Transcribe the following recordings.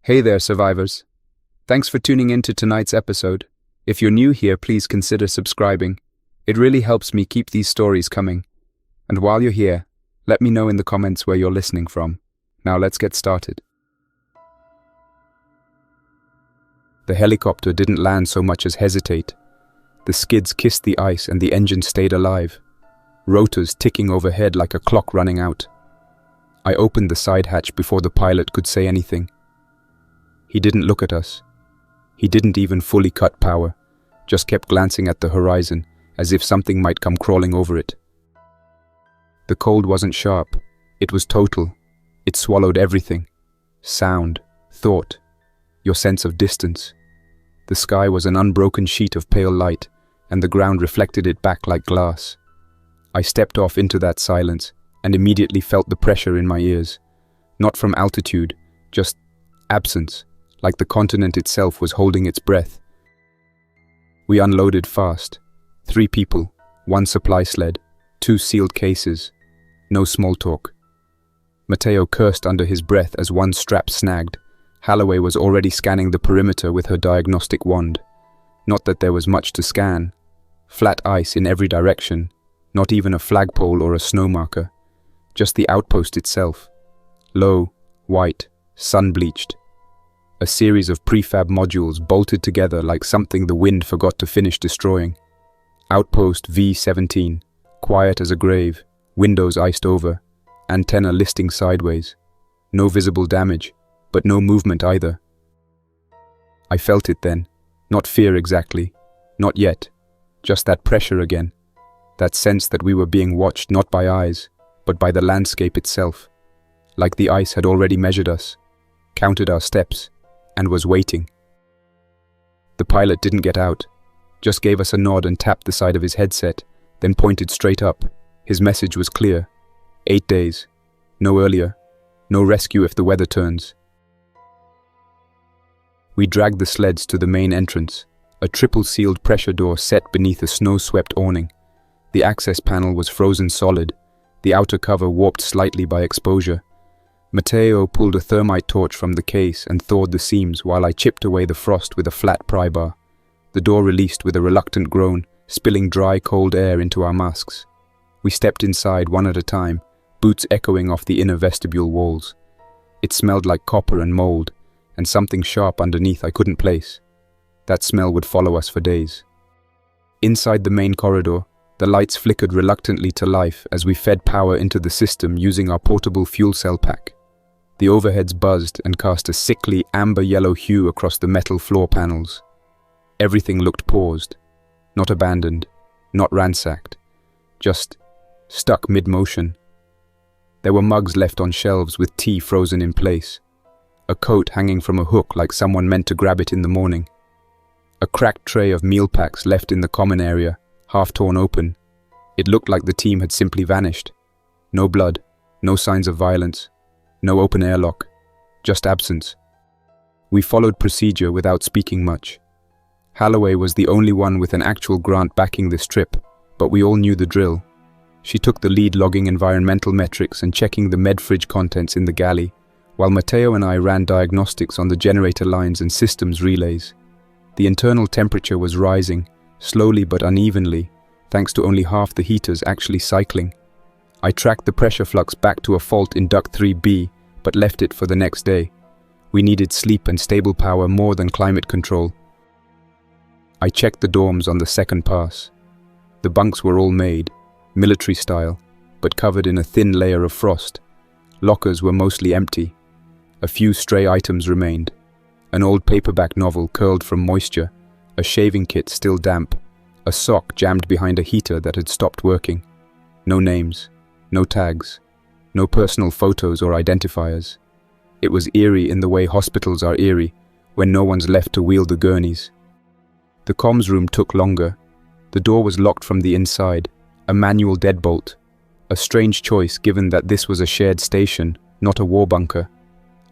Hey there, survivors. Thanks for tuning in to tonight's episode. If you're new here, please consider subscribing. It really helps me keep these stories coming. And while you're here, let me know in the comments where you're listening from. Now let's get started. The helicopter didn't land so much as hesitate. The skids kissed the ice and the engine stayed alive, rotors ticking overhead like a clock running out. I opened the side hatch before the pilot could say anything. He didn't look at us. He didn't even fully cut power, just kept glancing at the horizon as if something might come crawling over it. The cold wasn't sharp, it was total. It swallowed everything. Sound, thought, your sense of distance. The sky was an unbroken sheet of pale light, and the ground reflected it back like glass. I stepped off into that silence and immediately felt the pressure in my ears. Not from altitude, just absence, like the continent itself was holding its breath. We unloaded fast. 3 people, 1 supply sled, 2 sealed cases. No small talk. Mateo cursed under his breath as one strap snagged. Lloway was already scanning the perimeter with her diagnostic wand. Not that there was much to scan. Flat ice in every direction, not even a flagpole or a snow marker. Just the outpost itself. Low, white, sun-bleached. A series of prefab modules bolted together like something the wind forgot to finish destroying. Outpost V-17, quiet as a grave, windows iced over, antenna listing sideways. No visible damage, but no movement either. I felt it then. Not fear exactly. Not yet. Just that pressure again. That sense that we were being watched not by eyes, but by the landscape itself. Like the ice had already measured us, counted our steps, and was waiting. The pilot didn't get out, just gave us a nod and tapped the side of his headset, then pointed straight up. His message was clear. 8 days. No earlier. No rescue if the weather turns. We dragged the sleds to the main entrance, a triple-sealed pressure door set beneath a snow-swept awning. The access panel was frozen solid, the outer cover warped slightly by exposure. Mateo pulled a thermite torch from the case and thawed the seams while I chipped away the frost with a flat pry bar. The door released with a reluctant groan, spilling dry, cold air into our masks. We stepped inside one at a time, boots echoing off the inner vestibule walls. It smelled like copper and mold, and something sharp underneath I couldn't place. That smell would follow us for days. Inside the main corridor, the lights flickered reluctantly to life as we fed power into the system using our portable fuel cell pack. The overheads buzzed and cast a sickly amber-yellow hue across the metal floor panels. Everything looked paused, not abandoned, not ransacked, just stuck mid-motion. There were mugs left on shelves with tea frozen in place, a coat hanging from a hook like someone meant to grab it in the morning, a cracked tray of meal packs left in the common area, half torn open. It looked like the team had simply vanished. No blood, no signs of violence, no open airlock, just absence. We followed procedure without speaking much. Lloway was the only one with an actual grant backing this trip, but we all knew the drill. She took the lead logging environmental metrics and checking the med-fridge contents in the galley, while Mateo and I ran diagnostics on the generator lines and systems relays. The internal temperature was rising, slowly but unevenly, thanks to only half the heaters actually cycling. I tracked the pressure flux back to a fault in duct 3B, but left it for the next day. We needed sleep and stable power more than climate control. I checked the dorms on the second pass. The bunks were all made, military style, but covered in a thin layer of frost. Lockers were mostly empty. A few stray items remained. An old paperback novel curled from moisture, a shaving kit still damp, a sock jammed behind a heater that had stopped working. No names, no tags, no personal photos or identifiers. It was eerie in the way hospitals are eerie, when no one's left to wield the gurneys. The comms room took longer. The door was locked from the inside, a manual deadbolt. A strange choice given that this was a shared station, not a war bunker.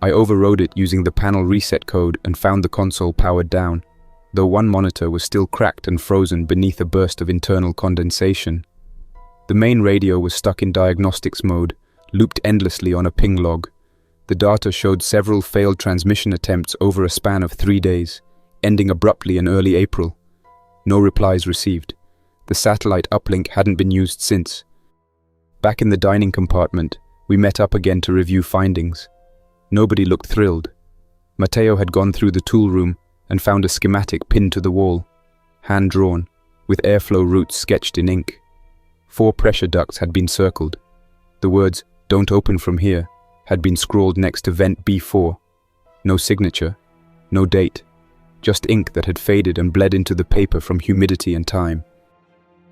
I overrode it using the panel reset code and found the console powered down, though one monitor was still cracked and frozen beneath a burst of internal condensation. The main radio was stuck in diagnostics mode, looped endlessly on a ping log. The data showed several failed transmission attempts over a span of 3 days, ending abruptly in early April. No replies received. The satellite uplink hadn't been used since. Back in the dining compartment, we met up again to review findings. Nobody looked thrilled. Matteo had gone through the tool room and found a schematic pinned to the wall, hand-drawn, with airflow routes sketched in ink. 4 pressure ducts had been circled. The words, "Don't open from here," had been scrawled next to vent B4. No signature, no date, just ink that had faded and bled into the paper from humidity and time.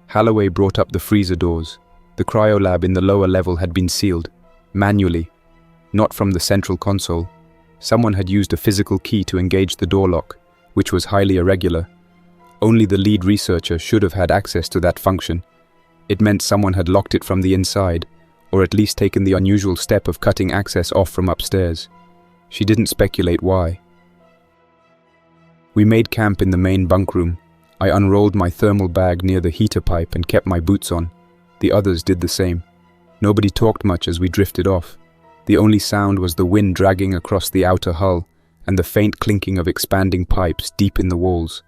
Holloway brought up the freezer doors. The cryolab in the lower level had been sealed, manually, not from the central console. Someone had used a physical key to engage the door lock, which was highly irregular. Only the lead researcher should have had access to that function. It meant someone had locked it from the inside, or at least taken the unusual step of cutting access off from upstairs. She didn't speculate why. We made camp in the main bunk room. I unrolled my thermal bag near the heater pipe and kept my boots on. The others did the same. Nobody talked much as we drifted off. The only sound was the wind dragging across the outer hull and the faint clinking of expanding pipes deep in the walls.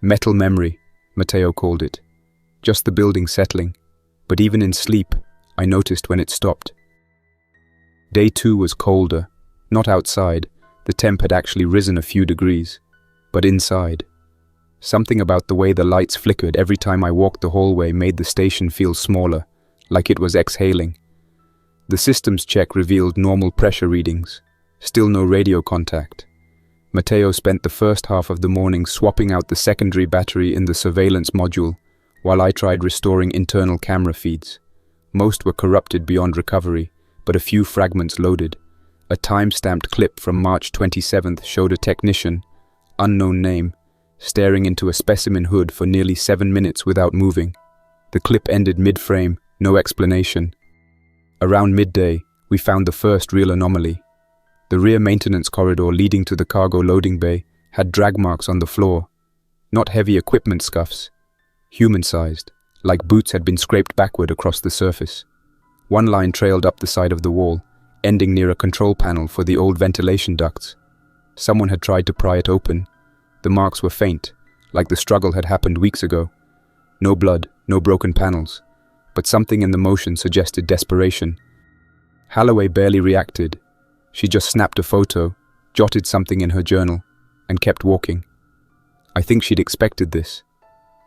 Metal memory, Mateo called it. Just the building settling. But even in sleep, I noticed when it stopped. Day 2 was colder. Not outside. The temp had actually risen a few degrees. But inside. Something about the way the lights flickered every time I walked the hallway made the station feel smaller, like it was exhaling. The systems check revealed normal pressure readings. Still no radio contact. Mateo spent the first half of the morning swapping out the secondary battery in the surveillance module, while I tried restoring internal camera feeds. Most were corrupted beyond recovery, but a few fragments loaded. A time-stamped clip from March 27th showed a technician, unknown name, staring into a specimen hood for nearly 7 minutes without moving. The clip ended mid-frame, no explanation. Around midday, we found the first real anomaly. The rear maintenance corridor leading to the cargo loading bay had drag marks on the floor. Not heavy equipment scuffs. Human-sized, like boots had been scraped backward across the surface. One line trailed up the side of the wall, ending near a control panel for the old ventilation ducts. Someone had tried to pry it open. The marks were faint, like the struggle had happened weeks ago. No blood, no broken panels, but something in the motion suggested desperation. Holloway barely reacted. She just snapped a photo, jotted something in her journal, and kept walking. I think she'd expected this.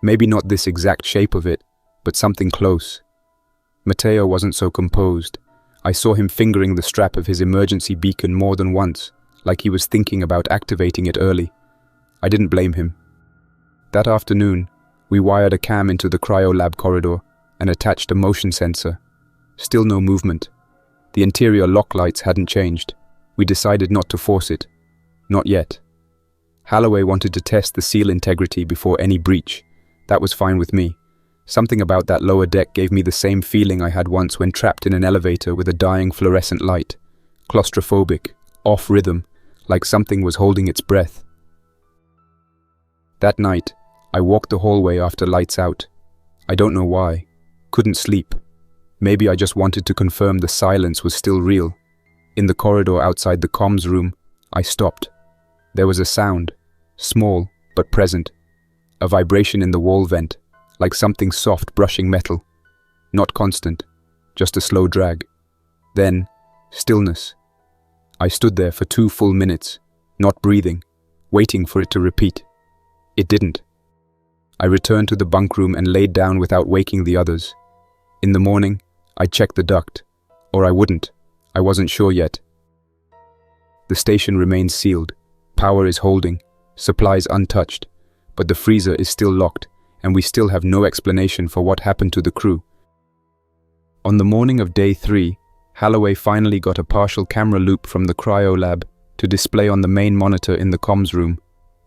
Maybe not this exact shape of it, but something close. Mateo wasn't so composed. I saw him fingering the strap of his emergency beacon more than once, like he was thinking about activating it early. I didn't blame him. That afternoon, we wired a cam into the cryolab corridor and attached a motion sensor. Still no movement. The interior lock lights hadn't changed. We decided not to force it. Not yet. Holloway wanted to test the seal integrity before any breach. That was fine with me. Something about that lower deck gave me the same feeling I had once when trapped in an elevator with a dying fluorescent light. Claustrophobic, off rhythm, like something was holding its breath. That night, I walked the hallway after lights out. I don't know why. Couldn't sleep. Maybe I just wanted to confirm the silence was still real. In the corridor outside the comms room, I stopped. There was a sound, small but present. A vibration in the wall vent, like something soft brushing metal. Not constant, just a slow drag. Then, stillness. I stood there for 2 full minutes, not breathing, waiting for it to repeat. It didn't. I returned to the bunk room and laid down without waking the others. In the morning, I'd check the duct. Or I wouldn't. I wasn't sure yet. The station remains sealed. Power is holding. Supplies untouched. But the freezer is still locked, and we still have no explanation for what happened to the crew. On the morning of day 3, Holloway finally got a partial camera loop from the Cryolab to display on the main monitor in the comms room.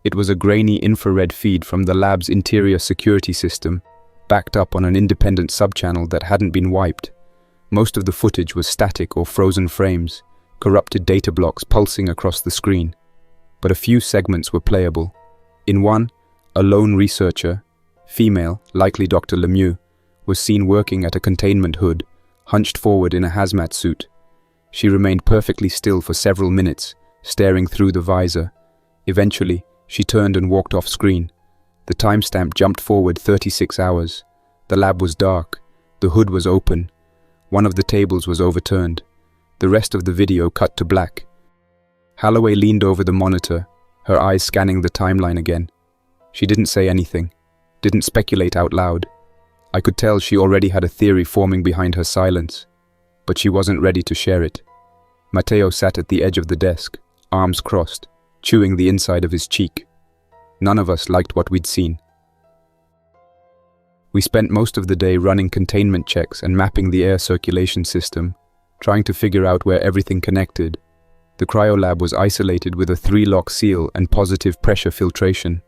It was a grainy infrared feed from the lab's interior security system, backed up on an independent subchannel that hadn't been wiped. Most of the footage was static or frozen frames, corrupted data blocks pulsing across the screen. But a few segments were playable. In one, a lone researcher, female, likely Dr. Lemieux, was seen working at a containment hood, hunched forward in a hazmat suit. She remained perfectly still for several minutes, staring through the visor. Eventually, she turned and walked off screen. The timestamp jumped forward 36 hours. The lab was dark. The hood was open. One of the tables was overturned. The rest of the video cut to black. Holloway leaned over the monitor, her eyes scanning the timeline again. She didn't say anything, didn't speculate out loud. I could tell she already had a theory forming behind her silence, but she wasn't ready to share it. Matteo sat at the edge of the desk, arms crossed, chewing the inside of his cheek. None of us liked what we'd seen. We spent most of the day running containment checks and mapping the air circulation system, trying to figure out where everything connected. The Cryolab was isolated with a 3-lock seal and positive pressure filtration,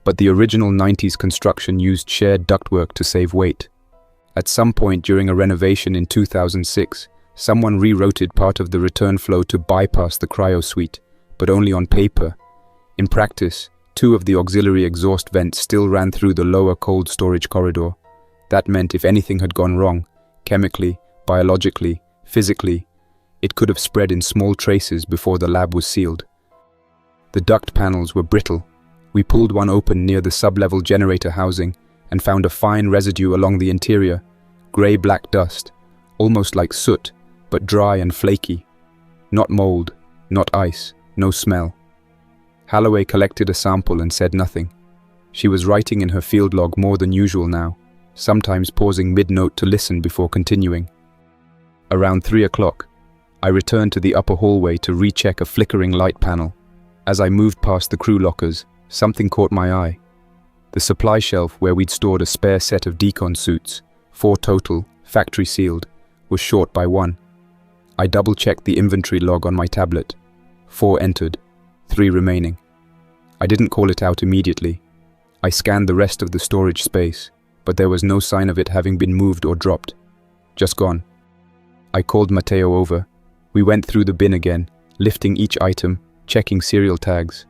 but the original 90s construction used shared ductwork to save weight. At some point during a renovation in 2006, someone rerouted part of the return flow to bypass the cryo suite, but only on paper. In practice, 2 of the auxiliary exhaust vents still ran through the lower cold storage corridor. That meant if anything had gone wrong, chemically, biologically, physically, it could have spread in small traces before the lab was sealed. The duct panels were brittle. We pulled one open near the sub-level generator housing and found a fine residue along the interior, grey-black dust, almost like soot, but dry and flaky. Not mold, not ice, no smell. Holloway collected a sample and said nothing. She was writing in her field log more than usual now, sometimes pausing mid-note to listen before continuing. Around 3 o'clock, I returned to the upper hallway to recheck a flickering light panel. As I moved past the crew lockers, something caught my eye. The supply shelf where we'd stored a spare set of decon suits, 4 total, factory sealed, was short by 1. I double-checked the inventory log on my tablet. 4 entered, 3 remaining. I didn't call it out immediately. I scanned the rest of the storage space, but there was no sign of it having been moved or dropped. Just gone. I called Mateo over. We went through the bin again, lifting each item, checking serial tags.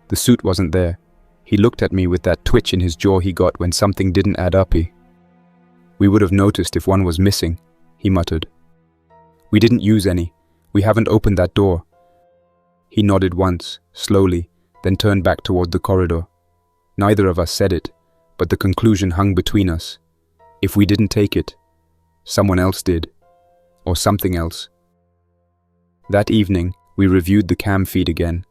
The suit wasn't there. He looked at me with that twitch in his jaw he got when something didn't add up. We would have noticed if one was missing, he muttered. We didn't use any. We haven't opened that door. He nodded once, slowly, then turned back toward the corridor. Neither of us said it, but the conclusion hung between us. If we didn't take it, someone else did. Or something else. That evening, we reviewed the cam feed again.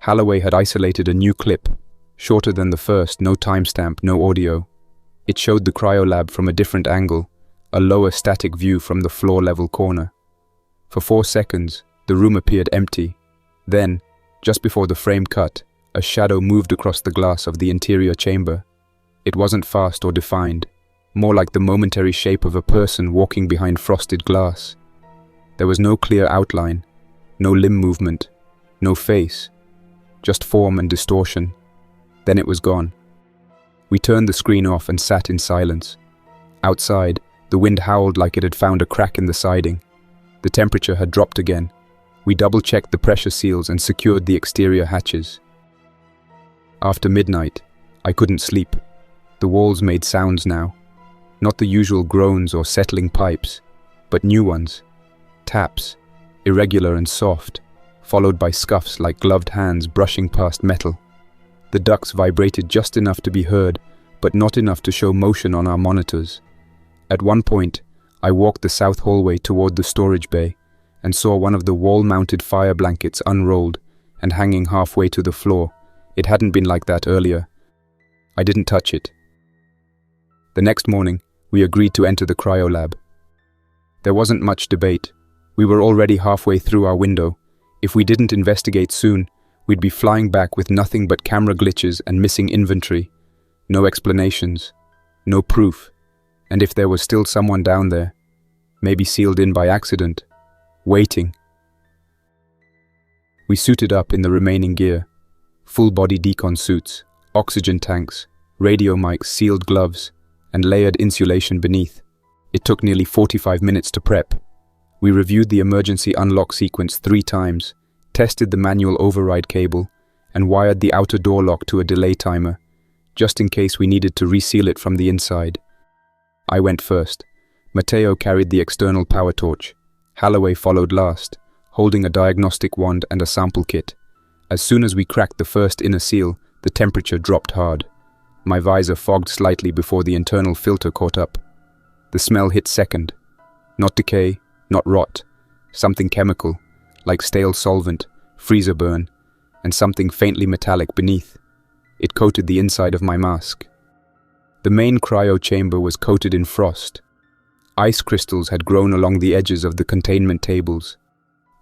Holloway had isolated a new clip, shorter than the first, no timestamp, no audio. It showed the Cryolab from a different angle, a lower static view from the floor-level corner. For 4 seconds, the room appeared empty. Then, just before the frame cut, a shadow moved across the glass of the interior chamber. It wasn't fast or defined, more like the momentary shape of a person walking behind frosted glass. There was no clear outline, no limb movement, no face, just form and distortion. Then it was gone. We turned the screen off and sat in silence. Outside, the wind howled like it had found a crack in the siding. The temperature had dropped again. We double-checked the pressure seals and secured the exterior hatches. After midnight, I couldn't sleep. The walls made sounds now. Not the usual groans or settling pipes, but new ones. Taps, irregular and soft, followed by scuffs like gloved hands brushing past metal. The ducts vibrated just enough to be heard, but not enough to show motion on our monitors. At one point, I walked the south hallway toward the storage bay and saw one of the wall-mounted fire blankets unrolled and hanging halfway to the floor. It hadn't been like that earlier. I didn't touch it. The next morning, we agreed to enter the Cryolab. There wasn't much debate. We were already halfway through our window. If we didn't investigate soon, we'd be flying back with nothing but camera glitches and missing inventory. No explanations. No proof. And if there was still someone down there, maybe sealed in by accident, waiting. We suited up in the remaining gear. Full-body decon suits, oxygen tanks, radio mics, sealed gloves, and layered insulation beneath. It took nearly 45 minutes to prep. We reviewed the emergency unlock sequence 3 times, tested the manual override cable, and wired the outer door lock to a delay timer, just in case we needed to reseal it from the inside. I went first. Mateo carried the external power torch. Holloway followed last, holding a diagnostic wand and a sample kit. As soon as we cracked the first inner seal, the temperature dropped hard. My visor fogged slightly before the internal filter caught up. The smell hit second. Not decay, not rot. Something chemical, like stale solvent, freezer burn, and something faintly metallic beneath. It coated the inside of my mask. The main cryo chamber was coated in frost. Ice crystals had grown along the edges of the containment tables.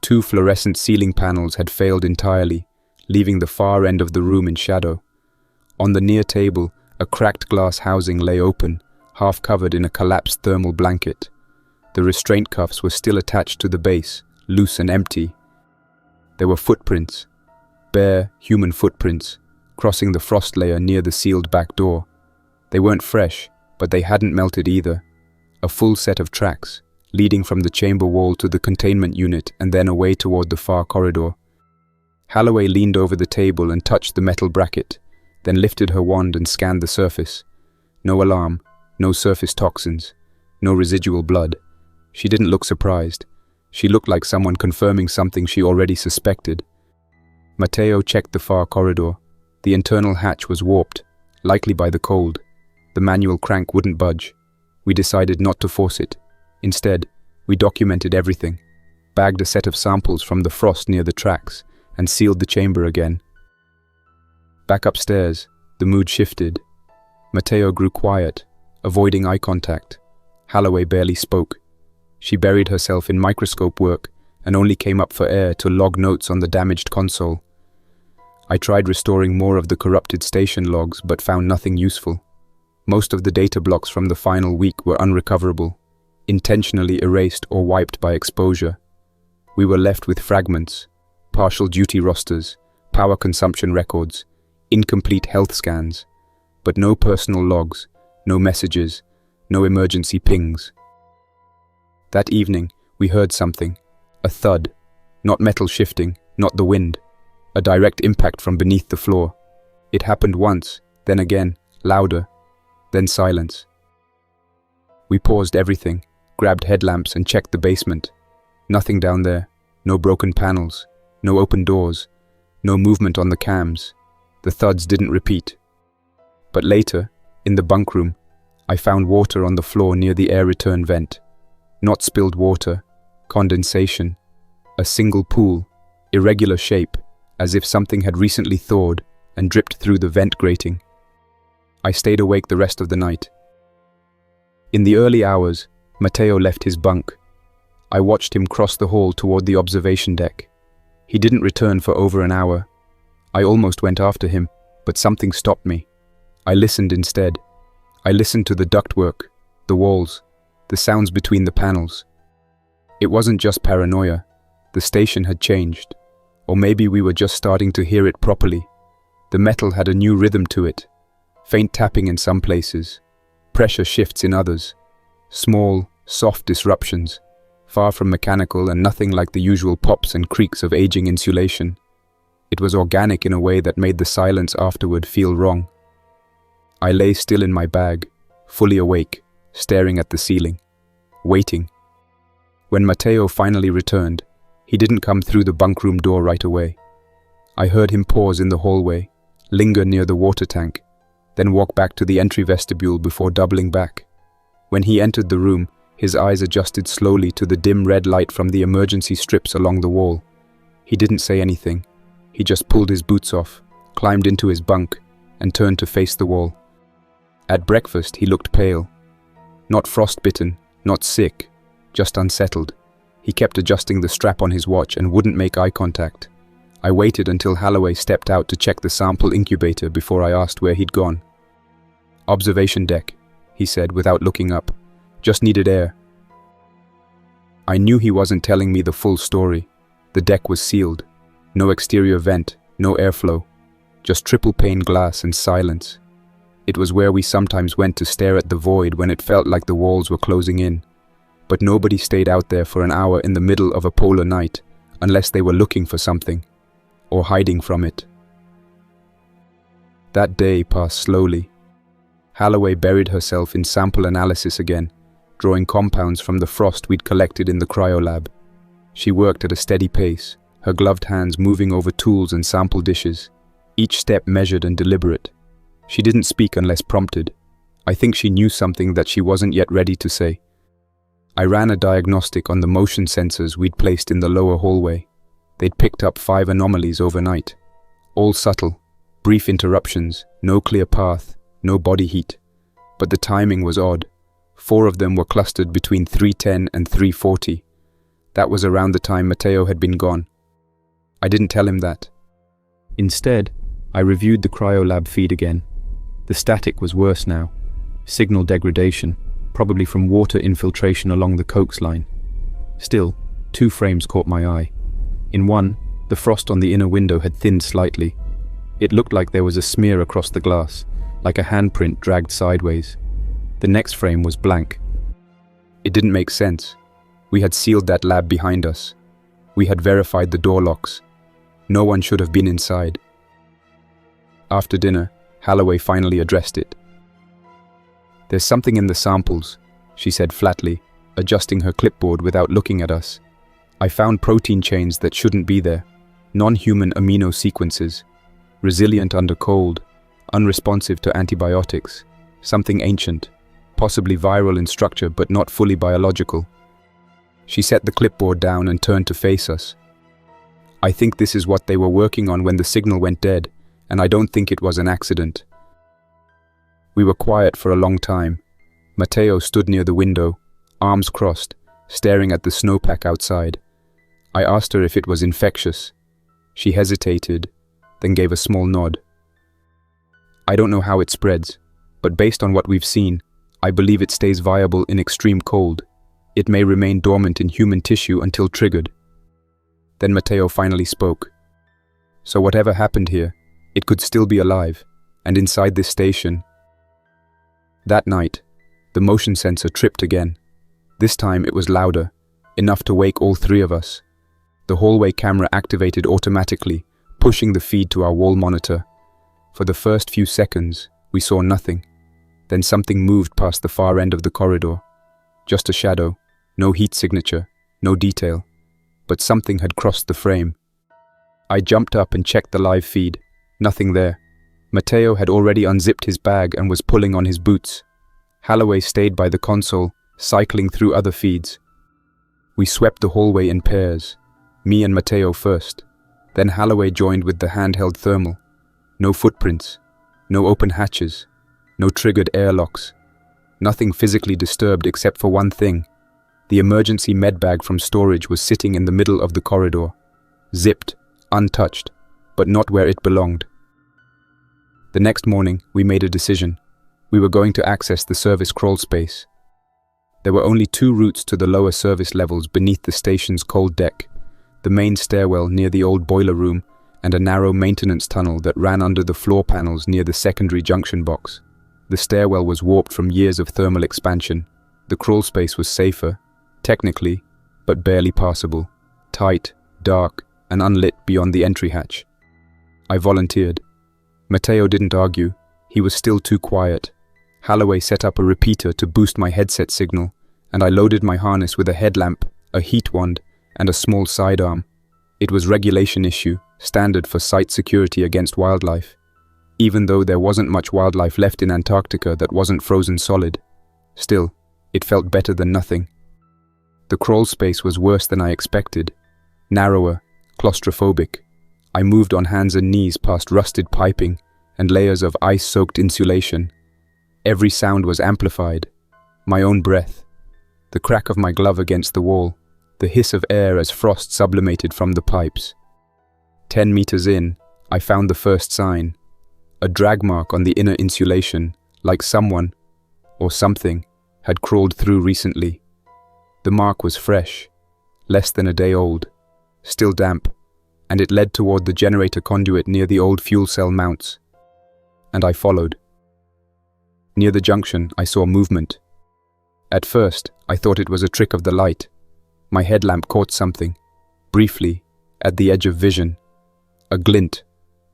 2 fluorescent ceiling panels had failed entirely, leaving the far end of the room in shadow. On the near table, a cracked glass housing lay open, half covered in a collapsed thermal blanket. The restraint cuffs were still attached to the base, loose and empty. There were footprints, bare, human footprints, crossing the frost layer near the sealed back door. They weren't fresh, but they hadn't melted either. A full set of tracks, leading from the chamber wall to the containment unit and then away toward the far corridor. Holloway leaned over the table and touched the metal bracket, then lifted her wand and scanned the surface. No alarm, no surface toxins, no residual blood. She didn't look surprised. She looked like someone confirming something she already suspected. Mateo checked the far corridor. The internal hatch was warped, likely by the cold. The manual crank wouldn't budge. We decided not to force it. Instead, we documented everything, bagged a set of samples from the frost near the tracks, and sealed the chamber again. Back upstairs, the mood shifted. Mateo grew quiet, avoiding eye contact. Holloway barely spoke. She buried herself in microscope work and only came up for air to log notes on the damaged console. I tried restoring more of the corrupted station logs but found nothing useful. Most of the data blocks from the final week were unrecoverable, intentionally erased or wiped by exposure. We were left with fragments, partial duty rosters, power consumption records, incomplete health scans, but no personal logs, no messages, no emergency pings. That evening, we heard something, a thud, not metal shifting, not the wind, a direct impact from beneath the floor. It happened once, then again, louder, then silence. We paused everything, grabbed headlamps and checked the basement. Nothing down there, no broken panels, no open doors, no movement on the cams. The thuds didn't repeat. But later, in the bunk room, I found water on the floor near the air return vent. Not spilled water, condensation, a single pool, irregular shape, as if something had recently thawed and dripped through the vent grating. I stayed awake the rest of the night. In the early hours, Mateo left his bunk. I watched him cross the hall toward the observation deck. He didn't return for over an hour. I almost went after him, but something stopped me. I listened instead. I listened to the ductwork, the walls, the sounds between the panels. It wasn't just paranoia. The station had changed. Or maybe we were just starting to hear it properly. The metal had a new rhythm to it. Faint tapping in some places. Pressure shifts in others. Small, soft disruptions. Far from mechanical and nothing like the usual pops and creaks of aging insulation. It was organic in a way that made the silence afterward feel wrong. I lay still in my bag, fully awake, staring at the ceiling, waiting. When Mateo finally returned, he didn't come through the bunk room door right away. I heard him pause in the hallway, linger near the water tank, then walk back to the entry vestibule before doubling back. When he entered the room, his eyes adjusted slowly to the dim red light from the emergency strips along the wall. He didn't say anything. He just pulled his boots off, climbed into his bunk, and turned to face the wall. At breakfast, he looked pale. Not frostbitten, not sick, just unsettled. He kept adjusting the strap on his watch and wouldn't make eye contact. I waited until Holloway stepped out to check the sample incubator before I asked where he'd gone. "Observation deck," he said without looking up. "Just needed air." I knew he wasn't telling me the full story. The deck was sealed. No exterior vent, no airflow. Just triple-pane glass and silence. It was where we sometimes went to stare at the void when it felt like the walls were closing in. But nobody stayed out there for an hour in the middle of a polar night, unless they were looking for something, or hiding from it. That day passed slowly. Holloway buried herself in sample analysis again, drawing compounds from the frost we'd collected in the Cryolab. She worked at a steady pace, her gloved hands moving over tools and sample dishes, each step measured and deliberate. She didn't speak unless prompted. I think she knew something that she wasn't yet ready to say. I ran a diagnostic on the motion sensors we'd placed in the lower hallway. They'd picked up 5 anomalies overnight. All subtle, brief interruptions, no clear path, no body heat. But the timing was odd. 4 of them were clustered between 3:10 and 3:40. That was around the time Matteo had been gone. I didn't tell him that. Instead, I reviewed the Cryolab feed again. The static was worse now. Signal degradation, probably from water infiltration along the coax line. Still, 2 frames caught my eye. In one, the frost on the inner window had thinned slightly. It looked like there was a smear across the glass, like a handprint dragged sideways. The next frame was blank. It didn't make sense. We had sealed that lab behind us. We had verified the door locks. No one should have been inside. After dinner, Holloway finally addressed it. "There's something in the samples," she said flatly, adjusting her clipboard without looking at us. "I found protein chains that shouldn't be there. Non-human amino sequences. Resilient under cold. Unresponsive to antibiotics. Something ancient. Possibly viral in structure but not fully biological." She set the clipboard down and turned to face us. "I think this is what they were working on when the signal went dead, and I don't think it was an accident." We were quiet for a long time. Mateo stood near the window, arms crossed, staring at the snowpack outside. I asked her if it was infectious. She hesitated, then gave a small nod. "I don't know how it spreads, but based on what we've seen, I believe it stays viable in extreme cold. It may remain dormant in human tissue until triggered." Then Mateo finally spoke. "So whatever happened here, it could still be alive, and inside this station." That night, the motion sensor tripped again. This time it was louder, enough to wake all 3 of us. The hallway camera activated automatically, pushing the feed to our wall monitor. For the first few seconds, we saw nothing. Then something moved past the far end of the corridor. Just a shadow, no heat signature, no detail. But something had crossed the frame. I jumped up and checked the live feed. Nothing there. Mateo had already unzipped his bag and was pulling on his boots. Holloway stayed by the console, cycling through other feeds. We swept the hallway in pairs. Me and Mateo first. Then Holloway joined with the handheld thermal. No footprints. No open hatches. No triggered airlocks. Nothing physically disturbed except for one thing. The emergency medbag from storage was sitting in the middle of the corridor. Zipped, untouched, but not where it belonged. The next morning, we made a decision. We were going to access the service crawl space. There were only 2 routes to the lower service levels beneath the station's cold deck: the main stairwell near the old boiler room and a narrow maintenance tunnel that ran under the floor panels near the secondary junction box. The stairwell was warped from years of thermal expansion. The crawl space was safer, technically, but barely passable. Tight, dark, and unlit beyond the entry hatch. I volunteered. Mateo didn't argue. He was still too quiet. Holloway set up a repeater to boost my headset signal, and I loaded my harness with a headlamp, a heat wand, and a small sidearm. It was regulation issue, standard for site security against wildlife. Even though there wasn't much wildlife left in Antarctica that wasn't frozen solid. Still, it felt better than nothing. The crawl space was worse than I expected. Narrower, claustrophobic. I moved on hands and knees past rusted piping and layers of ice-soaked insulation. Every sound was amplified. My own breath. The crack of my glove against the wall. The hiss of air as frost sublimated from the pipes. 10 meters in, I found the first sign. A drag mark on the inner insulation, like someone, or something, had crawled through recently. The mark was fresh, less than a day old, still damp, and it led toward the generator conduit near the old fuel cell mounts. And I followed. Near the junction, I saw movement. At first, I thought it was a trick of the light. My headlamp caught something, briefly, at the edge of vision. A glint,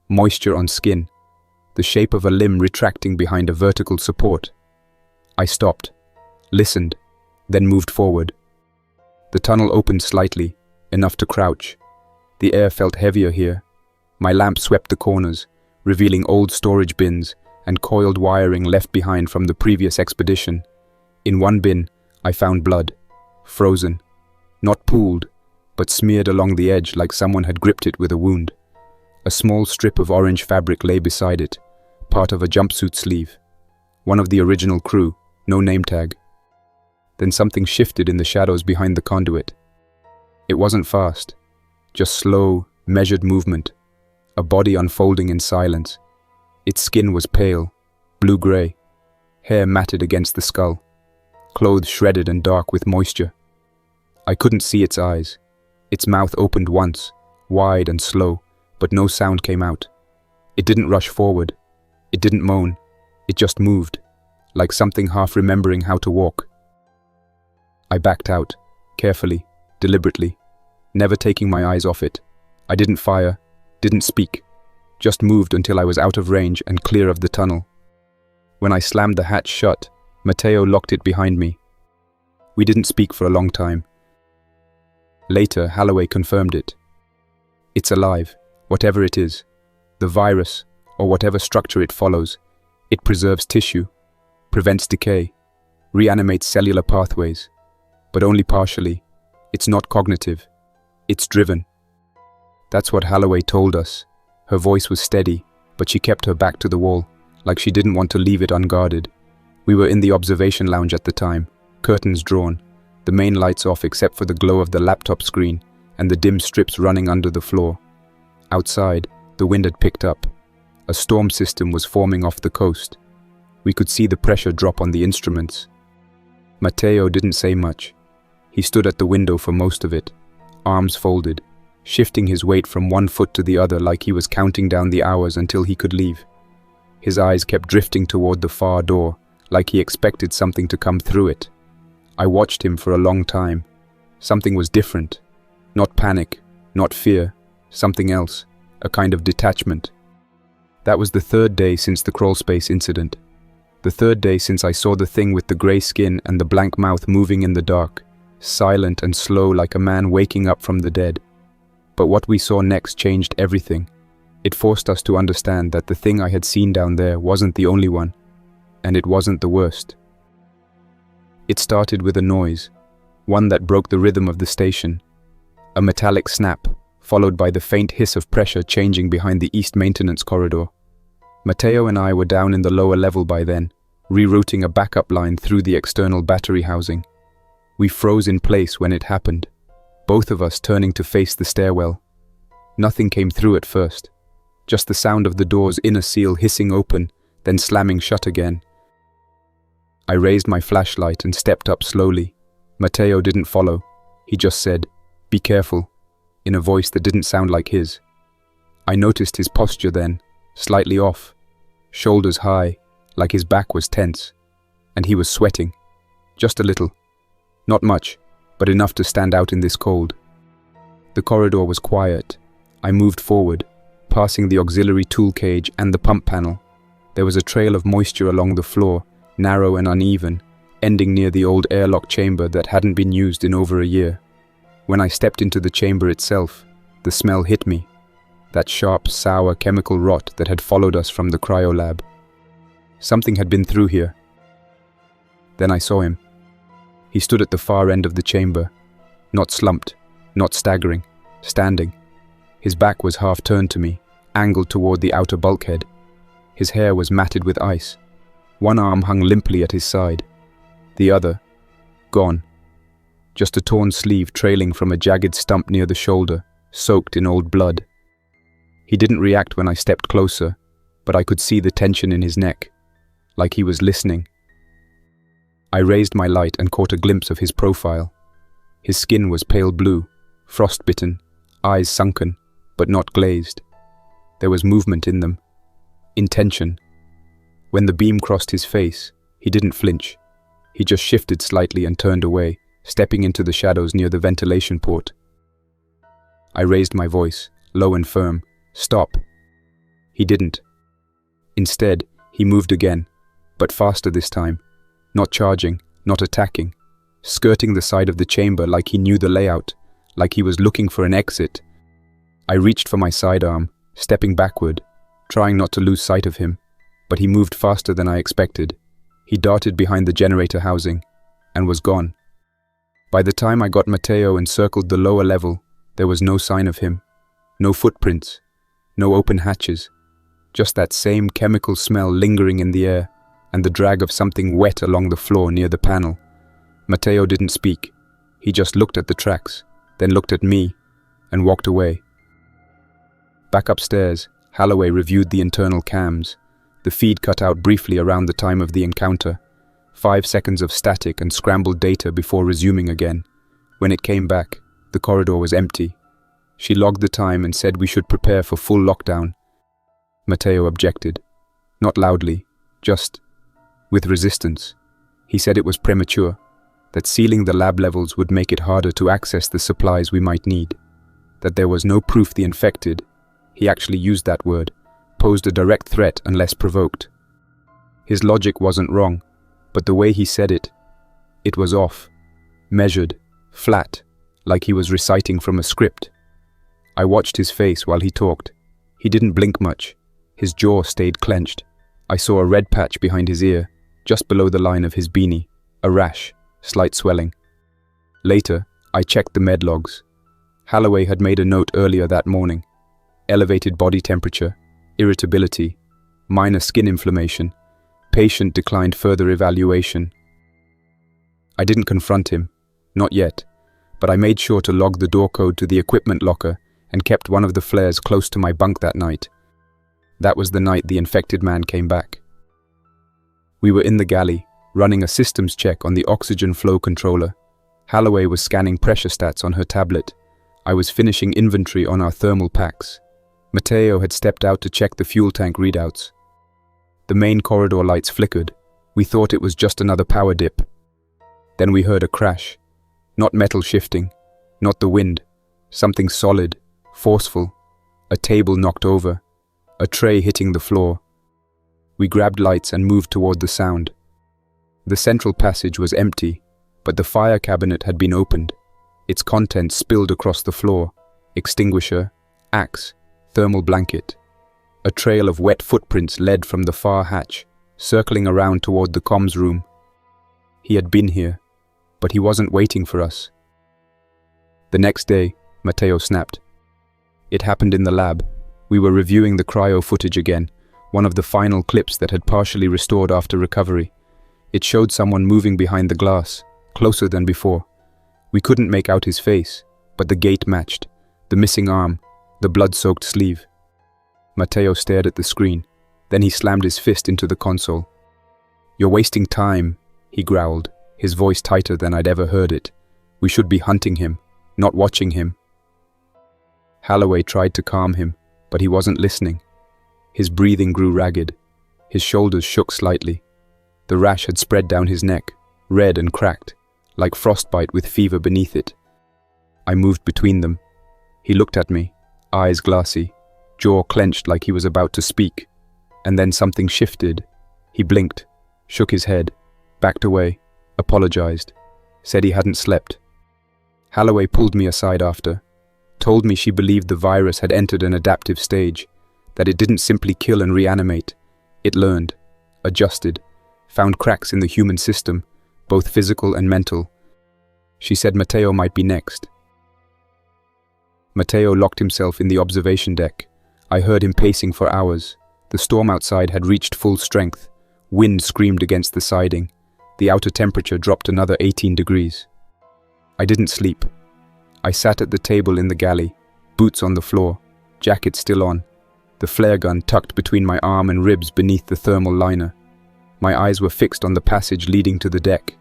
moisture on skin, the shape of a limb retracting behind a vertical support. I stopped, listened, then moved forward. The tunnel opened slightly, enough to crouch. The air felt heavier here. My lamp swept the corners, revealing old storage bins and coiled wiring left behind from the previous expedition. In one bin, I found blood, frozen, not pooled, but smeared along the edge like someone had gripped it with a wound. A small strip of orange fabric lay beside it, part of a jumpsuit sleeve. One of the original crew, no name tag. Then something shifted in the shadows behind the conduit. It wasn't fast, just slow, measured movement, a body unfolding in silence. Its skin was pale, blue-gray, hair matted against the skull, clothes shredded and dark with moisture. I couldn't see its eyes. Its mouth opened once, wide and slow, but no sound came out. It didn't rush forward. It didn't moan. It just moved, like something half remembering how to walk. I backed out, carefully, deliberately, never taking my eyes off it. I didn't fire, didn't speak, just moved until I was out of range and clear of the tunnel. When I slammed the hatch shut, Matteo locked it behind me. We didn't speak for a long time. Later, Holloway confirmed it. It's alive, whatever it is. The virus, or whatever structure it follows. It preserves tissue, prevents decay, reanimates cellular pathways. But only partially. It's not cognitive. It's driven. That's what Holloway told us. Her voice was steady, but she kept her back to the wall, like she didn't want to leave it unguarded. We were in the observation lounge at the time, curtains drawn, the main lights off except for the glow of the laptop screen and the dim strips running under the floor. Outside, the wind had picked up. A storm system was forming off the coast. We could see the pressure drop on the instruments. Mateo didn't say much. He stood at the window for most of it, arms folded, shifting his weight from one foot to the other like he was counting down the hours until he could leave. His eyes kept drifting toward the far door, like he expected something to come through it. I watched him for a long time. Something was different. Not panic, not fear, something else, a kind of detachment. That was the third day since the crawlspace incident. The third day since I saw the thing with the grey skin and the blank mouth moving in the dark, silent and slow like a man waking up from the dead. But what we saw next changed everything. It forced us to understand that the thing I had seen down there wasn't the only one, and it wasn't the worst. It started with a noise, one that broke the rhythm of the station. A metallic snap, followed by the faint hiss of pressure changing behind the east maintenance corridor. Mateo and I were down in the lower level by then, rerouting a backup line through the external battery housing. We froze in place when it happened, both of us turning to face the stairwell. Nothing came through at first, just the sound of the door's inner seal hissing open, then slamming shut again. I raised my flashlight and stepped up slowly. Mateo didn't follow. He just said, "Be careful," in a voice that didn't sound like his. I noticed his posture then, slightly off, shoulders high, like his back was tense, and he was sweating, just a little. Not much, but enough to stand out in this cold. The corridor was quiet. I moved forward, passing the auxiliary tool cage and the pump panel. There was a trail of moisture along the floor, narrow and uneven, ending near the old airlock chamber that hadn't been used in over a year. When I stepped into the chamber itself, the smell hit me. That sharp, sour chemical rot that had followed us from the Cryolab. Something had been through here. Then I saw him. He stood at the far end of the chamber, not slumped, not staggering, standing. His back was half turned to me, angled toward the outer bulkhead. His hair was matted with ice. One arm hung limply at his side. The other, gone. Just a torn sleeve trailing from a jagged stump near the shoulder, soaked in old blood. He didn't react when I stepped closer, but I could see the tension in his neck, like he was listening. I raised my light and caught a glimpse of his profile. His skin was pale blue, frostbitten, eyes sunken, but not glazed. There was movement in them, intention. When the beam crossed his face, he didn't flinch. He just shifted slightly and turned away, stepping into the shadows near the ventilation port. I raised my voice, low and firm. "Stop." He didn't. Instead, he moved again, but faster this time. Not charging, not attacking, skirting the side of the chamber like he knew the layout, like he was looking for an exit. I reached for my sidearm, stepping backward, trying not to lose sight of him, but he moved faster than I expected. He darted behind the generator housing, and was gone. By the time I got Matteo and circled the lower level, there was no sign of him. No footprints, no open hatches, just that same chemical smell lingering in the air, and the drag of something wet along the floor near the panel. Matteo didn't speak. He just looked at the tracks, then looked at me, and walked away. Back upstairs, Holloway reviewed the internal cams. The feed cut out briefly around the time of the encounter. 5 seconds of static and scrambled data before resuming again. When it came back, the corridor was empty. She logged the time and said we should prepare for full lockdown. Matteo objected. Not loudly, just with resistance. He said it was premature, that sealing the lab levels would make it harder to access the supplies we might need, that there was no proof the infected, he actually used that word, posed a direct threat unless provoked. His logic wasn't wrong, but the way he said it was off, measured, flat, like he was reciting from a script. I watched his face while he talked. He didn't blink much. His jaw stayed clenched. I saw a red patch behind his ear, just below the line of his beanie, a rash, slight swelling. Later, I checked the med logs. Holloway had made a note earlier that morning. Elevated body temperature, irritability, minor skin inflammation. Patient declined further evaluation. I didn't confront him, not yet, but I made sure to log the door code to the equipment locker and kept one of the flares close to my bunk that night. That was the night the infected man came back. We were in the galley, running a systems check on the oxygen flow controller. Holloway was scanning pressure stats on her tablet. I was finishing inventory on our thermal packs. Mateo had stepped out to check the fuel tank readouts. The main corridor lights flickered. We thought it was just another power dip. Then we heard a crash. Not metal shifting, not the wind. Something solid, forceful. A table knocked over. A tray hitting the floor. We grabbed lights and moved toward the sound. The central passage was empty, but the fire cabinet had been opened. Its contents spilled across the floor. Extinguisher, axe, thermal blanket. A trail of wet footprints led from the far hatch, circling around toward the comms room. He had been here, but he wasn't waiting for us. The next day, Mateo snapped. It happened in the lab. We were reviewing the cryo footage again, one of the final clips that had partially restored after recovery. It showed someone moving behind the glass, closer than before. We couldn't make out his face, but the gait matched, the missing arm, the blood-soaked sleeve. Mateo stared at the screen, then he slammed his fist into the console. "You're wasting time," he growled, his voice tighter than I'd ever heard it. "We should be hunting him, not watching him." Holloway tried to calm him, but he wasn't listening. His breathing grew ragged. His shoulders shook slightly. The rash had spread down his neck, red and cracked, like frostbite with fever beneath it. I moved between them. He looked at me, eyes glassy, jaw clenched like he was about to speak. And then something shifted. He blinked, shook his head, backed away, apologized, said he hadn't slept. Holloway pulled me aside after, told me she believed the virus had entered an adaptive stage, that it didn't simply kill and reanimate. It learned, adjusted, found cracks in the human system, both physical and mental. She said Mateo might be next. Mateo locked himself in the observation deck. I heard him pacing for hours. The storm outside had reached full strength. Wind screamed against the siding. The outer temperature dropped another 18 degrees. I didn't sleep. I sat at the table in the galley, boots on the floor, jacket still on, the flare gun tucked between my arm and ribs beneath the thermal liner. My eyes were fixed on the passage leading to the deck.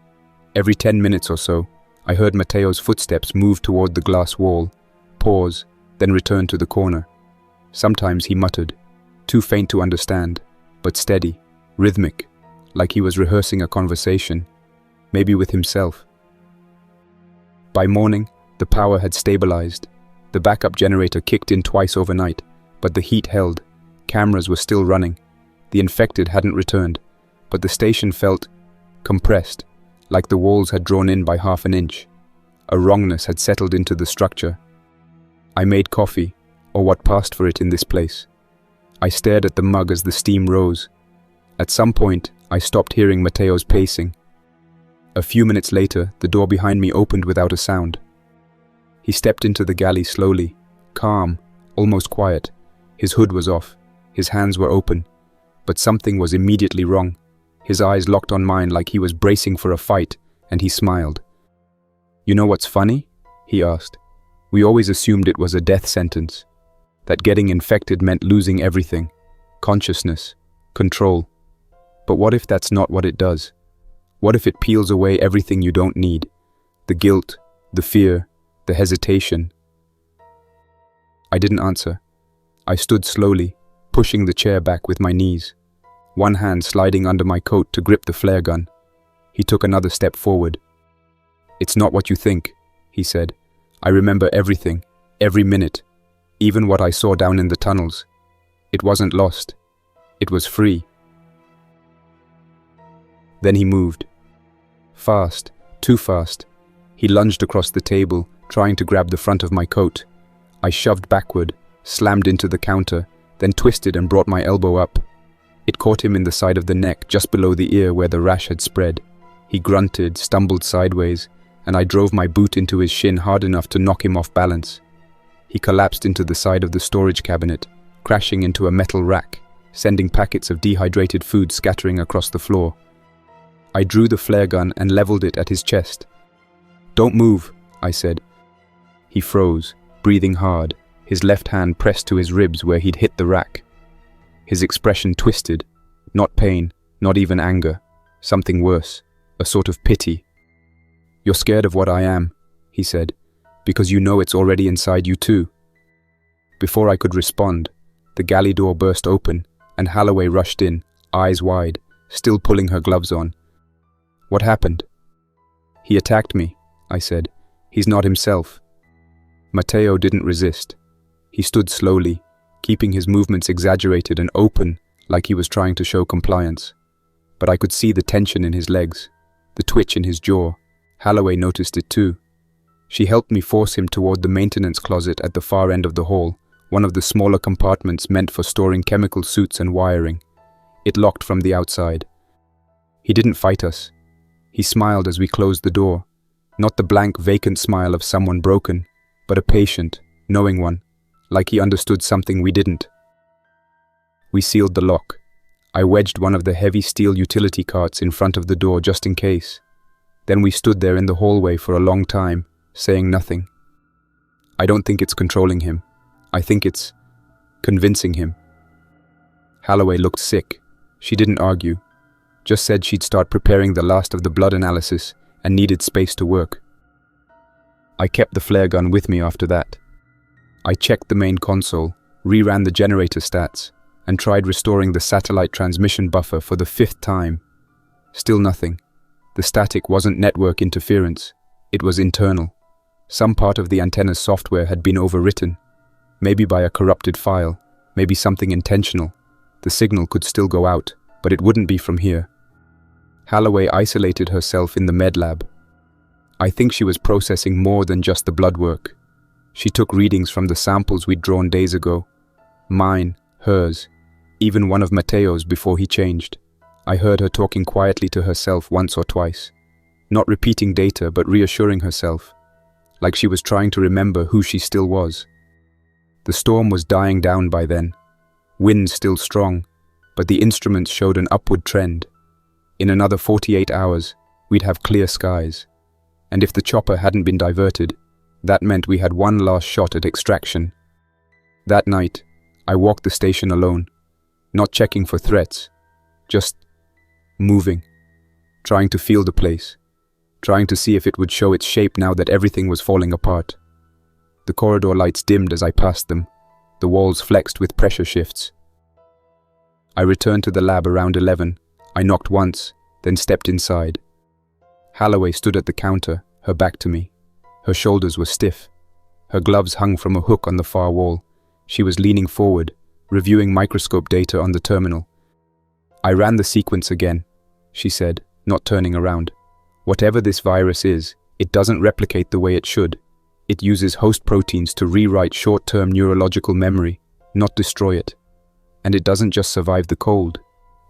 Every 10 minutes or so, I heard Mateo's footsteps move toward the glass wall, pause, then return to the corner. Sometimes he muttered, too faint to understand, but steady, rhythmic, like he was rehearsing a conversation, maybe with himself. By morning, the power had stabilized. The backup generator kicked in twice overnight, but the heat held. Cameras were still running. The infected hadn't returned, but the station felt compressed, like the walls had drawn in by half an inch. A wrongness had settled into the structure. I made coffee, or what passed for it in this place. I stared at the mug as the steam rose. At some point, I stopped hearing Mateo's pacing. A few minutes later, the door behind me opened without a sound. He stepped into the galley slowly, calm, almost quiet. His hood was off, his hands were open, but something was immediately wrong. His eyes locked on mine like he was bracing for a fight, and he smiled. "You know what's funny?" he asked. "We always assumed it was a death sentence, that getting infected meant losing everything, consciousness, control. But what if that's not what it does? What if it peels away everything you don't need? The guilt, the fear, the hesitation." I didn't answer. I stood slowly, pushing the chair back with my knees, one hand sliding under my coat to grip the flare gun. He took another step forward. "It's not what you think," he said. "I remember everything, every minute, even what I saw down in the tunnels. It wasn't lost. It was free." Then he moved. Fast, too fast. He lunged across the table, trying to grab the front of my coat. I shoved backward, slammed into the counter, then twisted and brought my elbow up. It caught him in the side of the neck, just below the ear where the rash had spread. He grunted, stumbled sideways, and I drove my boot into his shin hard enough to knock him off balance. He collapsed into the side of the storage cabinet, crashing into a metal rack, sending packets of dehydrated food scattering across the floor. I drew the flare gun and leveled it at his chest. "Don't move," I said. He froze, breathing hard, his left hand pressed to his ribs where he'd hit the rack. His expression twisted, not pain, not even anger, something worse, a sort of pity. "You're scared of what I am," he said, "because you know it's already inside you too." Before I could respond, the galley door burst open and Holloway rushed in, eyes wide, still pulling her gloves on. "What happened?" "He attacked me," I said. "He's not himself." Mateo didn't resist. He stood slowly, keeping his movements exaggerated and open like he was trying to show compliance. But I could see the tension in his legs, the twitch in his jaw. Holloway noticed it too. She helped me force him toward the maintenance closet at the far end of the hall, one of the smaller compartments meant for storing chemical suits and wiring. It locked from the outside. He didn't fight us. He smiled as we closed the door, not the blank, vacant smile of someone broken, but a patient, knowing one, like he understood something we didn't. We sealed the lock. I wedged one of the heavy steel utility carts in front of the door just in case. Then we stood there in the hallway for a long time, saying nothing. I don't think it's controlling him. I think it's convincing him. Holloway looked sick. She didn't argue, just said she'd start preparing the last of the blood analysis and needed space to work. I kept the flare gun with me after that. I checked the main console, reran the generator stats, and tried restoring the satellite transmission buffer for the 5th time. Still nothing. The static wasn't network interference. It was internal. Some part of the antenna's software had been overwritten. Maybe by a corrupted file, maybe something intentional. The signal could still go out, but it wouldn't be from here. Holloway isolated herself in the med lab. I think she was processing more than just the blood work. She took readings from the samples we'd drawn days ago. Mine, hers, even one of Mateo's before he changed. I heard her talking quietly to herself once or twice. Not repeating data, but reassuring herself, like she was trying to remember who she still was. The storm was dying down by then. Wind still strong, but the instruments showed an upward trend. In another 48 hours, we'd have clear skies. And if the chopper hadn't been diverted, that meant we had one last shot at extraction. That night, I walked the station alone, not checking for threats, just moving, trying to feel the place, trying to see if it would show its shape now that everything was falling apart. The corridor lights dimmed as I passed them, the walls flexed with pressure shifts. I returned to the lab around 11. I knocked once, then stepped inside. Holloway stood at the counter, her back to me. Her shoulders were stiff. Her gloves hung from a hook on the far wall. She was leaning forward, reviewing microscope data on the terminal. "I ran the sequence again," she said, not turning around. "Whatever this virus is, It doesn't replicate the way it should. It uses host proteins to rewrite short-term neurological memory, not destroy it. And it doesn't just survive the cold.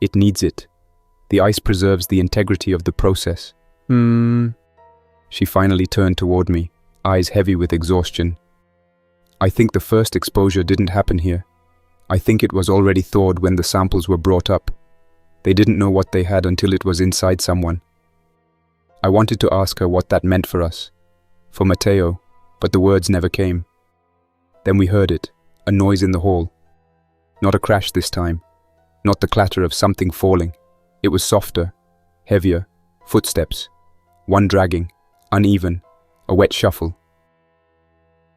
It needs it. The ice preserves the integrity of the process. She finally turned toward me, eyes heavy with exhaustion. I think the first exposure didn't happen here. I think it was already thawed when the samples were brought up. They didn't know what they had until it was inside someone. I wanted to ask her what that meant for us, for Matteo, but the words never came. Then we heard it, a noise in the hall. Not a crash this time, not the clatter of something falling. It was softer, heavier, footsteps, one dragging, uneven, a wet shuffle.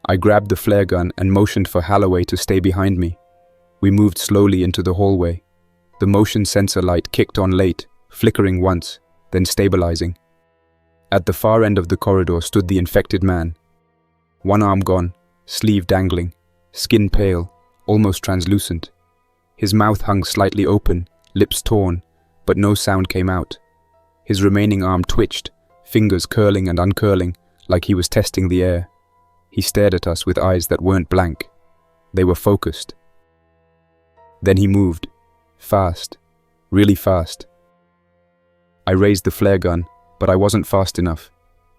I grabbed the flare gun and motioned for Holloway to stay behind me. We moved slowly into the hallway. The motion sensor light kicked on late, flickering once, then stabilizing. At the far end of the corridor stood the infected man. One arm gone, sleeve dangling, skin pale, almost translucent. His mouth hung slightly open, lips torn, but no sound came out. His remaining arm twitched, fingers curling and uncurling, like he was testing the air. He stared at us with eyes that weren't blank. They were focused. Then he moved. Fast. Really fast. I raised the flare gun, but I wasn't fast enough.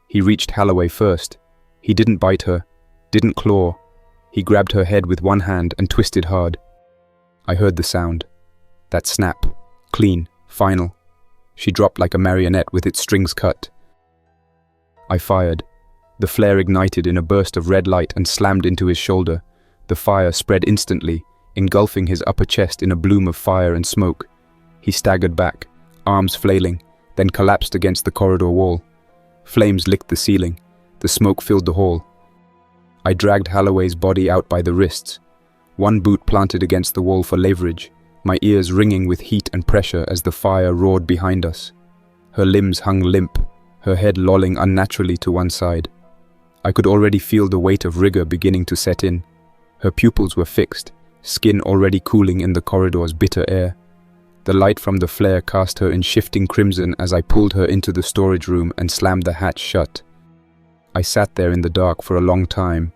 He reached Holloway first. He didn't bite her, didn't claw. He grabbed her head with one hand and twisted hard. I heard the sound. That snap. Clean. Final. She dropped like a marionette with its strings cut. I fired. The flare ignited in a burst of red light and slammed into his shoulder. The fire spread instantly, engulfing his upper chest in a bloom of fire and smoke. He staggered back, arms flailing, then collapsed against the corridor wall. Flames licked the ceiling. The smoke filled the hall. I dragged Holloway's body out by the wrists, one boot planted against the wall for leverage, my ears ringing with heat and pressure as the fire roared behind us. Her limbs hung limp, her head lolling unnaturally to one side. I could already feel the weight of rigor beginning to set in. Her pupils were fixed, skin already cooling in the corridor's bitter air. The light from the flare cast her in shifting crimson as I pulled her into the storage room and slammed the hatch shut. I sat there in the dark for a long time,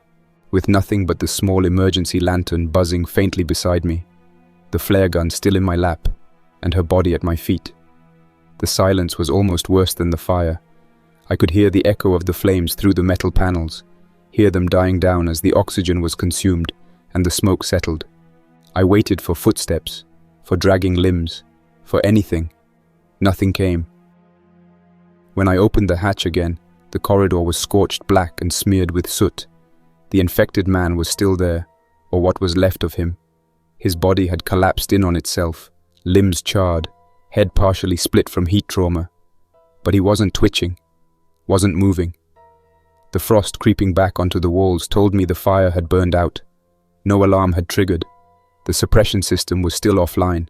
with nothing but the small emergency lantern buzzing faintly beside me, the flare gun still in my lap, and her body at my feet. The silence was almost worse than the fire. I could hear the echo of the flames through the metal panels, hear them dying down as the oxygen was consumed and the smoke settled. I waited for footsteps, for dragging limbs, for anything. Nothing came. When I opened the hatch again, the corridor was scorched black and smeared with soot. The infected man was still there, or what was left of him. His body had collapsed in on itself, limbs charred, head partially split from heat trauma. But he wasn't twitching, wasn't moving. The frost creeping back onto the walls told me the fire had burned out. No alarm had triggered. The suppression system was still offline.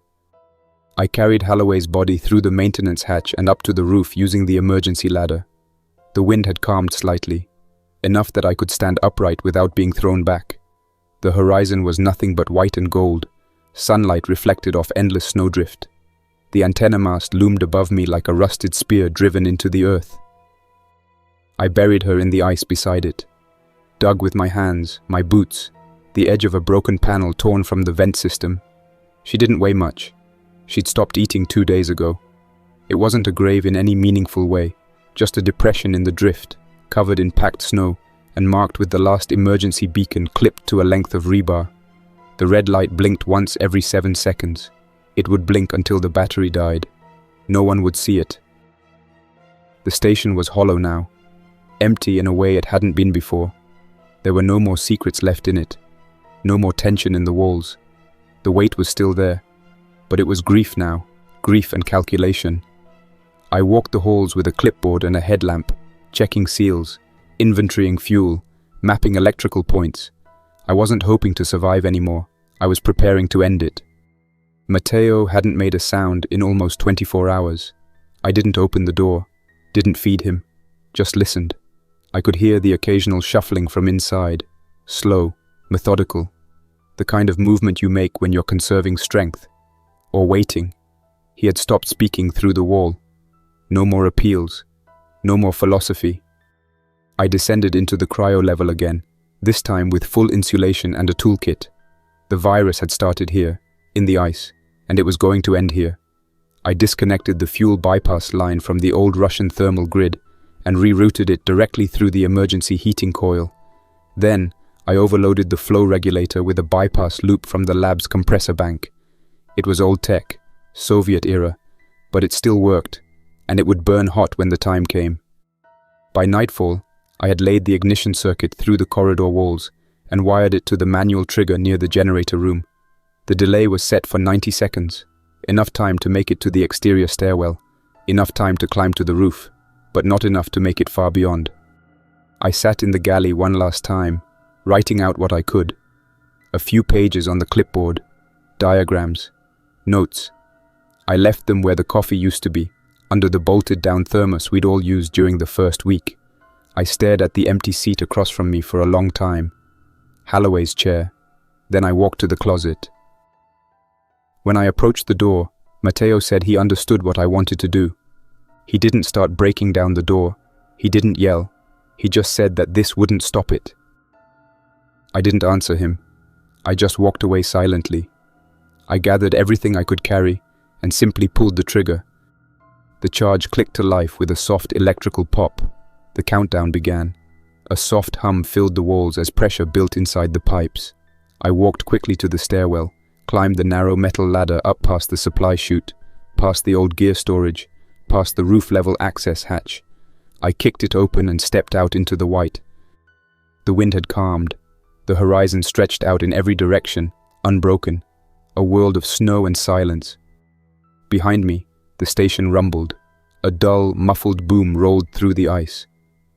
I carried Holloway's body through the maintenance hatch and up to the roof using the emergency ladder. The wind had calmed slightly, enough that I could stand upright without being thrown back. The horizon was nothing but white and gold, sunlight reflected off endless snowdrift. The antenna mast loomed above me like a rusted spear driven into the earth. I buried her in the ice beside it, dug with my hands, my boots, the edge of a broken panel torn from the vent system. She didn't weigh much. She'd stopped eating 2 days ago. It wasn't a grave in any meaningful way, just a depression in the drift, covered in packed snow, and marked with the last emergency beacon clipped to a length of rebar. The red light blinked once every 7 seconds. It would blink until the battery died. No one would see it. The station was hollow now, empty in a way it hadn't been before. There were no more secrets left in it, no more tension in the walls. The weight was still there, but it was grief now, grief and calculation. I walked the halls with a clipboard and a headlamp, checking seals, inventorying fuel, mapping electrical points. I wasn't hoping to survive anymore. I was preparing to end it. Mateo hadn't made a sound in almost 24 hours. I didn't open the door, didn't feed him, just listened. I could hear the occasional shuffling from inside, slow, methodical, the kind of movement you make when you're conserving strength, or waiting. He had stopped speaking through the wall. No more appeals, no more philosophy, I descended into the cryo level again, this time with full insulation and a toolkit. The virus had started here, in the ice, and it was going to end here. I disconnected the fuel bypass line from the old Russian thermal grid and rerouted it directly through the emergency heating coil. Then, I overloaded the flow regulator with a bypass loop from the lab's compressor bank. It was old tech, Soviet era, but it still worked, and it would burn hot when the time came. By nightfall, I had laid the ignition circuit through the corridor walls and wired it to the manual trigger near the generator room. The delay was set for 90 seconds, enough time to make it to the exterior stairwell, enough time to climb to the roof, but not enough to make it far beyond. I sat in the galley one last time, writing out what I could. A few pages on the clipboard, diagrams, notes. I left them where the coffee used to be, under the bolted-down thermos we'd all used during the first week. I stared at the empty seat across from me for a long time. Holloway's chair. Then I walked to the closet. When I approached the door, Matteo said he understood what I wanted to do. He didn't start breaking down the door. He didn't yell. He just said that this wouldn't stop it. I didn't answer him. I just walked away silently. I gathered everything I could carry and simply pulled the trigger. The charge clicked to life with a soft electrical pop. The countdown began. A soft hum filled the walls as pressure built inside the pipes. I walked quickly to the stairwell, climbed the narrow metal ladder up past the supply chute, past the old gear storage, past the roof-level access hatch. I kicked it open and stepped out into the white. The wind had calmed. The horizon stretched out in every direction, unbroken, a world of snow and silence. Behind me, the station rumbled. A dull, muffled boom rolled through the ice.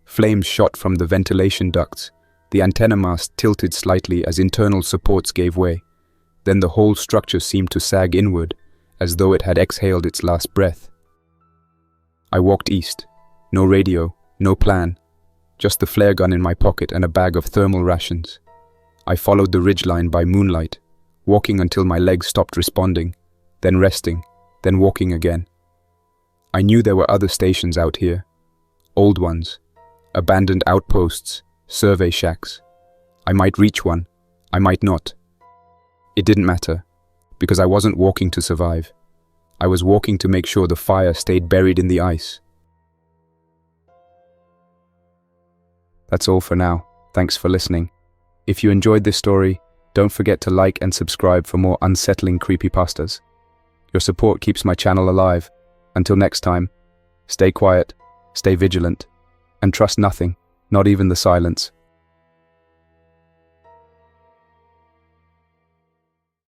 Flames shot from the ventilation ducts. The antenna mast tilted slightly as internal supports gave way. Then the whole structure seemed to sag inward, as though it had exhaled its last breath. I walked east. No radio, no plan. Just the flare gun in my pocket and a bag of thermal rations. I followed the ridgeline by moonlight, walking until my legs stopped responding, then resting, then walking again. I knew there were other stations out here. Old ones. Abandoned outposts, survey shacks. I might reach one, I might not. It didn't matter, because I wasn't walking to survive. I was walking to make sure the fire stayed buried in the ice. That's all for now. Thanks for listening. If you enjoyed this story, don't forget to like and subscribe for more unsettling creepypastas. Your support keeps my channel alive. Until next time, stay quiet, stay vigilant, and trust nothing, not even the silence.